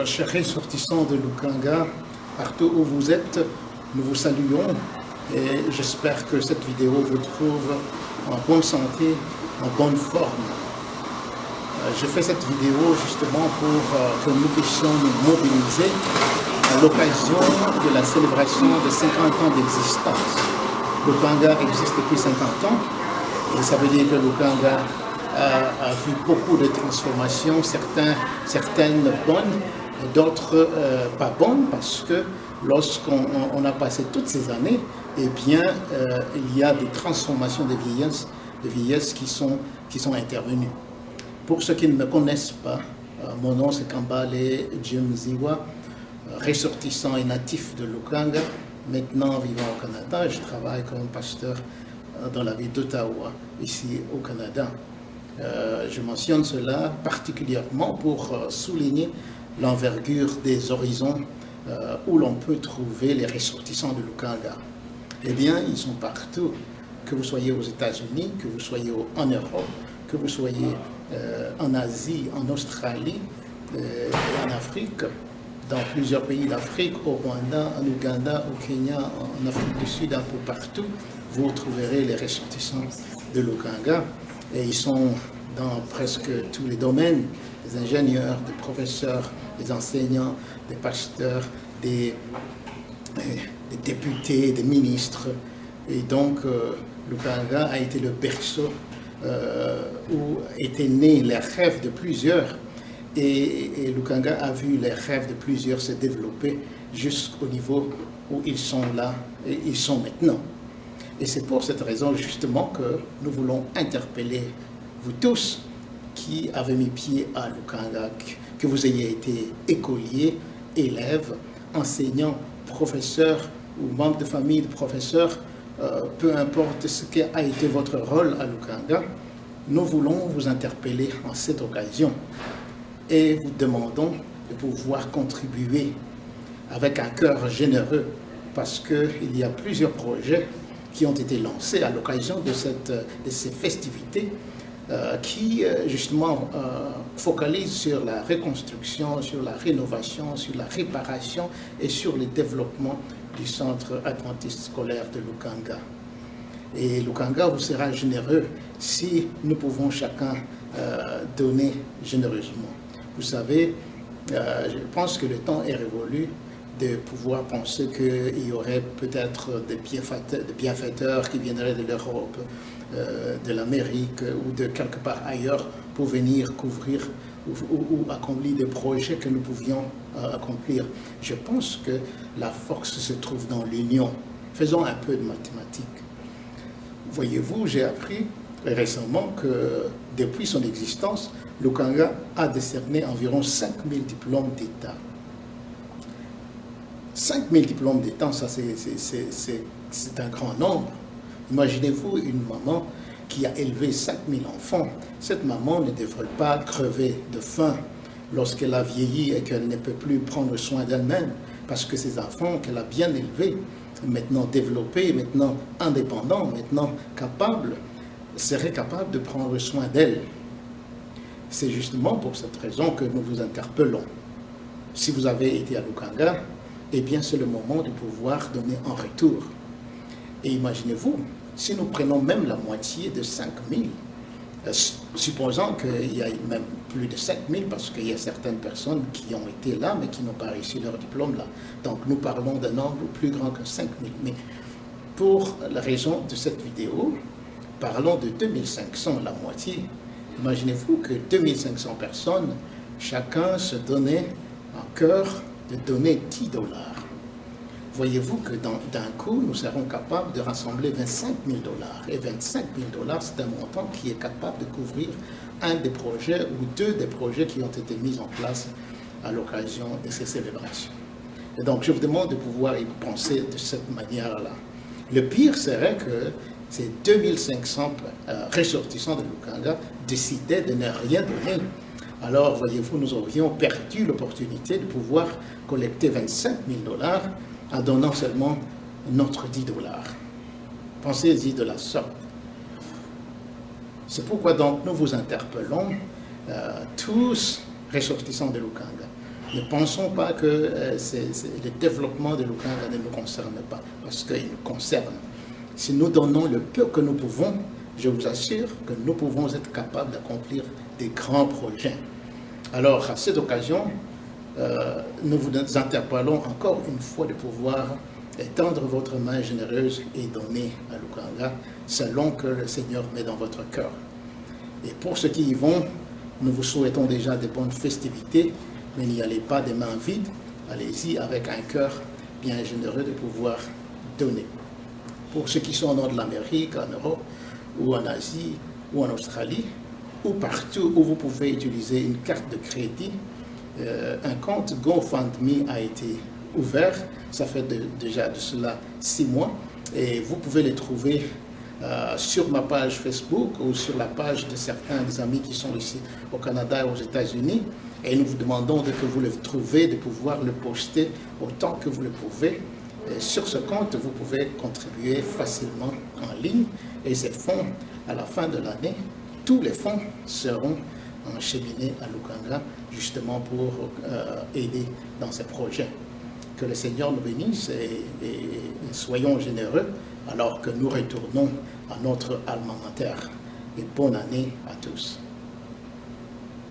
Chers ressortissants de Lukanga, partout où vous êtes, nous vous saluons et j'espère que cette vidéo vous trouve en bonne santé, en bonne forme. Je fais cette vidéo justement pour que nous puissions nous mobiliser à l'occasion de la célébration de 50 ans d'existence. Lukanga existe depuis 50 ans et ça veut dire que Lukanga a vu beaucoup de transformations, certaines bonnes, d'autres pas bonnes, parce que lorsqu'on a passé toutes ces années, eh bien, il y a des transformations de vieillesse qui sont intervenues. Pour ceux qui ne me connaissent pas, mon nom c'est Kambale Jimziwa, ressortissant et natif de Lukanga, maintenant vivant au Canada. Je travaille comme pasteur dans la ville d'Ottawa, ici au Canada. Je mentionne cela particulièrement pour souligner l'envergure des horizons où l'on peut trouver les ressortissants de Lukanga. Eh bien, ils sont partout, que vous soyez aux États-Unis, que vous soyez en Europe, que vous soyez en Asie, en Australie et en Afrique, dans plusieurs pays d'Afrique, au Rwanda, en Ouganda, au Kenya, en Afrique du Sud, un peu partout, vous trouverez les ressortissants de Lukanga. Et ils sont dans presque tous les domaines, des ingénieurs, des professeurs, des enseignants, des pasteurs, des députés, des ministres. Et donc, Lukanga a été le berceau où étaient nés les rêves de plusieurs. Et Lukanga a vu les rêves de plusieurs se développer jusqu'au niveau où ils sont là et ils sont maintenant. Et c'est pour cette raison justement que nous voulons interpeller vous tous qui avez mis pied à Lukanga, que vous ayez été écolier, élève, enseignant, professeur ou membre de famille de professeur, peu importe ce qu'a été votre rôle à Lukanga, nous voulons vous interpeller en cette occasion et vous demandons de pouvoir contribuer avec un cœur généreux parce qu'il y a plusieurs projets qui ont été lancés à l'occasion de ces festivités qui justement focalisent sur la reconstruction, sur la rénovation, sur la réparation et sur le développement du centre adventiste scolaire de Lukanga. Et Lukanga vous sera généreux si nous pouvons chacun donner généreusement. Vous savez, je pense que le temps est révolu de pouvoir penser qu'il y aurait peut-être des bienfaiteurs qui viendraient de l'Europe, de l'Amérique ou de quelque part ailleurs pour venir couvrir ou accomplir des projets que nous pouvions accomplir. Je pense que la force se trouve dans l'union. Faisons un peu de mathématiques. Voyez-vous, j'ai appris récemment que depuis son existence, Lukanga a décerné environ 5000 diplômes d'État. 5000 diplômes d'État, ça c'est un grand nombre. Imaginez-vous une maman qui a élevé 5000 enfants. Cette maman ne devrait pas crever de faim lorsqu'elle a vieilli et qu'elle ne peut plus prendre soin d'elle-même, parce que ces enfants qu'elle a bien élevés, maintenant développés, maintenant indépendants, maintenant capables, seraient capables de prendre soin d'elle. C'est justement pour cette raison que nous vous interpellons. Si vous avez été à Lukanga, eh bien c'est le moment de pouvoir donner en retour. Et imaginez-vous, si nous prenons même la moitié de 5000, supposons qu'il y a même plus de 5000 parce qu'il y a certaines personnes qui ont été là mais qui n'ont pas réussi leur diplôme là. Donc nous parlons d'un nombre plus grand que 5000. Mais pour la raison de cette vidéo, parlons de 2500, la moitié. Imaginez-vous que 2500 personnes, chacun se donnait en cœur de donner $10. Voyez-vous que d'un coup, nous serons capables de rassembler $25 000. Et $25 000, c'est un montant qui est capable de couvrir un des projets ou deux des projets qui ont été mis en place à l'occasion de ces célébrations. Et donc, je vous demande de pouvoir y penser de cette manière-là. Le pire serait que ces 2500 ressortissants de Lukanga décidaient de ne rien donner. Alors, voyez-vous, nous aurions perdu l'opportunité de pouvoir collecter $25 000 en donnant seulement notre $10. Pensez-y de la sorte. C'est pourquoi donc nous vous interpellons tous ressortissants de Lukanga. Ne pensons pas que le développement de Lukanga ne nous concerne pas, parce qu'il nous concerne. Si nous donnons le peu que nous pouvons, je vous assure que nous pouvons être capables d'accomplir des grands projets. Alors, à cette occasion, nous vous interpellons encore une fois de pouvoir étendre votre main généreuse et donner à Lukanga selon que le Seigneur met dans votre cœur. Et pour ceux qui y vont, nous vous souhaitons déjà de bonnes festivités, mais n'y allez pas des mains vides, allez-y avec un cœur bien généreux de pouvoir donner. Pour ceux qui sont au nord de l'Amérique, en Europe, ou en Asie, ou en Australie, ou partout où vous pouvez utiliser une carte de crédit, un compte GoFundMe a été ouvert, ça fait déjà de cela 6 mois, et vous pouvez les trouver sur ma page Facebook ou sur la page de certains des amis qui sont ici au Canada et aux États-Unis, et nous vous demandons de que vous le trouvez, de pouvoir le poster autant que vous le pouvez. Et sur ce compte, vous pouvez contribuer facilement en ligne, et ces fonds, à la fin de l'année, tous les fonds seront encheminés à Lukanga, justement pour aider dans ces projets. Que le Seigneur nous bénisse et soyons généreux alors que nous retournons à notre alma mater. Et bonne année à tous.